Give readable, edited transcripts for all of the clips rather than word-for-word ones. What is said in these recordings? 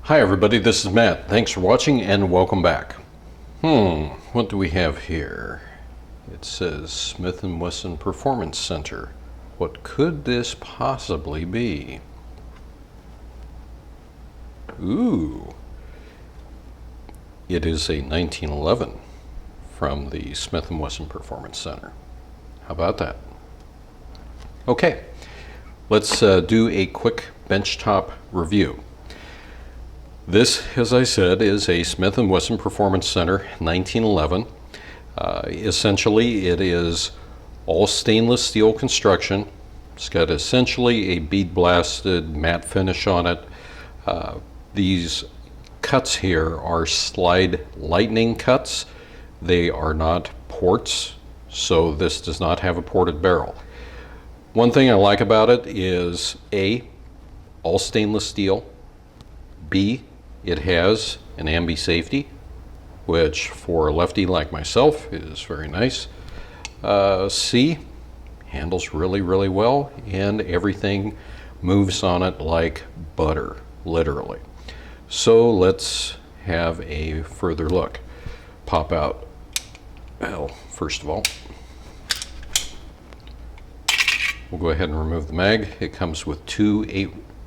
Hi everybody, this is Matt. Thanks for watching and welcome back. What do we have here? It says Smith & Wesson Performance Center. What could this possibly be? Ooh. It is a 1911 from the Smith & Wesson Performance Center. How about that? Okay, let's do a quick benchtop review. This, as I said, is a Smith & Wesson Performance Center 1911. Essentially, it is all stainless steel construction. It's got essentially a bead blasted matte finish on it. These cuts here are slide lightning cuts. They are not ports, so this does not have a ported barrel. One thing I like about it is A, all stainless steel. B, it has an ambi safety, which for a lefty like myself is very nice. C, handles really well, and everything moves on it like butter, literally. So let's have a further look. Pop out, well, first of all, we'll go ahead and remove the mag. It comes with two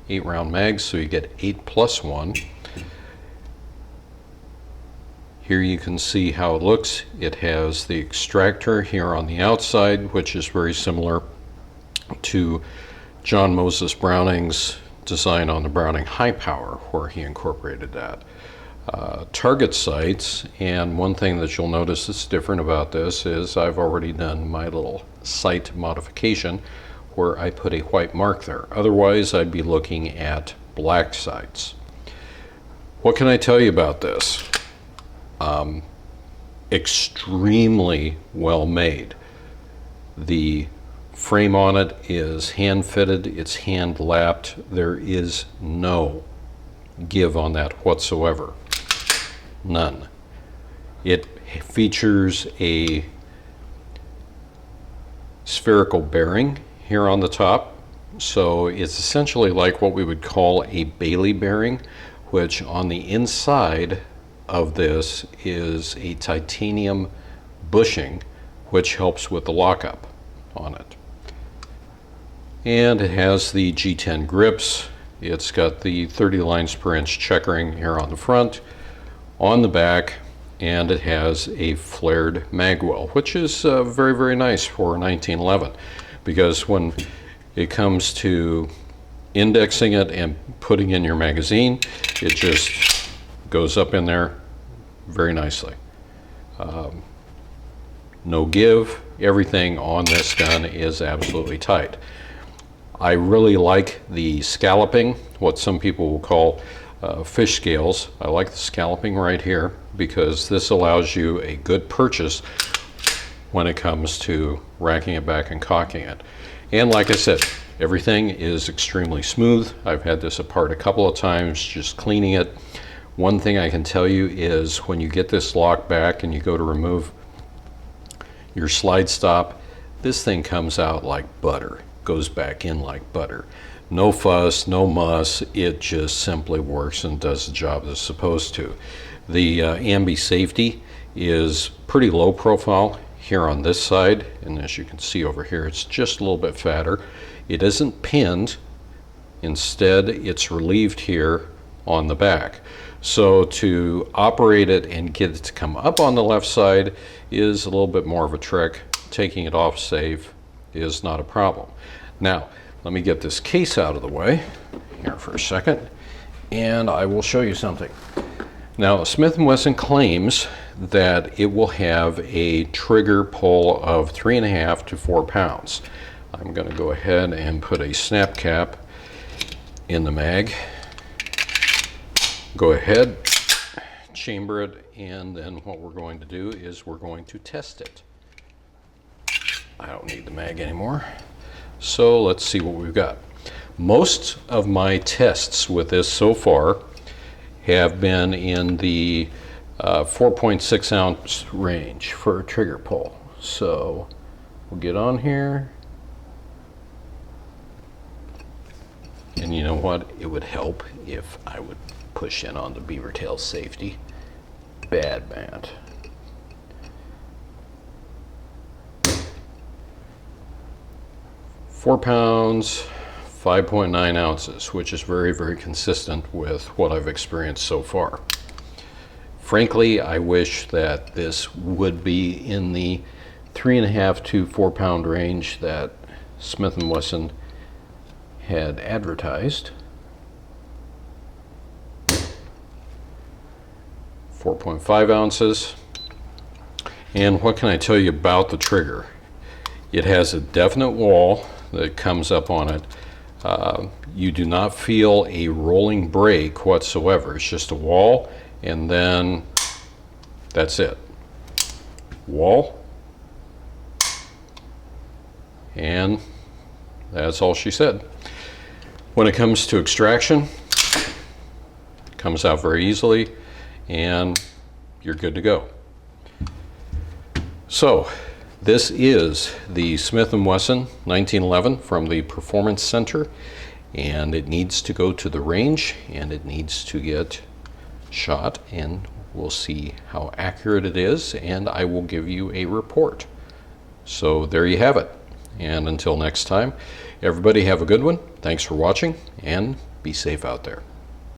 8 round mags, so you get 8 plus 1. Here you can see how it looks. It has the extractor here on the outside, which is very similar to John Moses Browning's design on the Browning High Power, where he incorporated that. Target sights, and one thing that you'll notice that's different about this is I've already done my little sight modification where I put a white mark there. Otherwise, I'd be looking at black sights. What can I tell you about this? Extremely well made. The frame on it is hand fitted, it's hand lapped. There is no give on that whatsoever. None. It features a spherical bearing here on the top, so it's essentially like what we would call a Bailey bearing, which on the inside of this is a titanium bushing, which helps with the lockup on it. And it has the G10 grips. It's got the 30 lines per inch checkering here on the front, on the back, and it has a flared magwell, which is very nice for 1911, because when it comes to indexing it and putting in your magazine, it just goes up in there very nicely. No give. Everything on this gun is absolutely tight. I really like the scalloping, what some people will call fish scales. I like the scalloping right here because this allows you a good purchase when it comes to racking it back and cocking it. And like I said, everything is extremely smooth. I've had this apart a couple of times just cleaning it. One thing I can tell you is when you get this lock back and you go to remove your slide stop, this thing comes out like butter, goes back in like butter. No fuss, no muss, it just simply works and does the job it's supposed to. The ambi safety is pretty low profile here on this side, and as you can see over here, it's just a little bit fatter. It isn't pinned, instead it's relieved here on the back. So to operate it and get it to come up on the left side is a little bit more of a trick. Taking it off safe is not a problem. Now, let me get this case out of the way here for a second, and I will show you something. Now, Smith & Wesson claims that it will have a trigger pull of 3.5 to 4 pounds. I'm going to go ahead and put a snap cap in the mag. Go ahead, chamber it, and then what we're going to do is we're going to test it. I don't need the mag anymore. So let's see what we've got. Most of my tests with this so far have been in the 4.6 ounce range for a trigger pull. So we'll get on here. And you know what? It would help if I would push in on the beaver tail safety. Bad man. £4, 5.9 ounces, which is very, very consistent with what I've experienced so far. Frankly, I wish that this would be in the 3.5 to 4 pound range that Smith & Wesson had advertised. 4.5 ounces. And what can I tell you about the trigger? It has a definite wall that comes up on it. You do not feel a rolling brake whatsoever. It's just a wall, and then that's it. Wall, and that's all she said. When it comes to extraction, it comes out very easily, and you're good to go. So this is the Smith & Wesson 1911 from the Performance Center, and it needs to go to the range and it needs to get shot, and we'll see how accurate it is, and I will give you a report. So there you have it, and until next time, everybody have a good one. Thanks for watching, and be safe out there.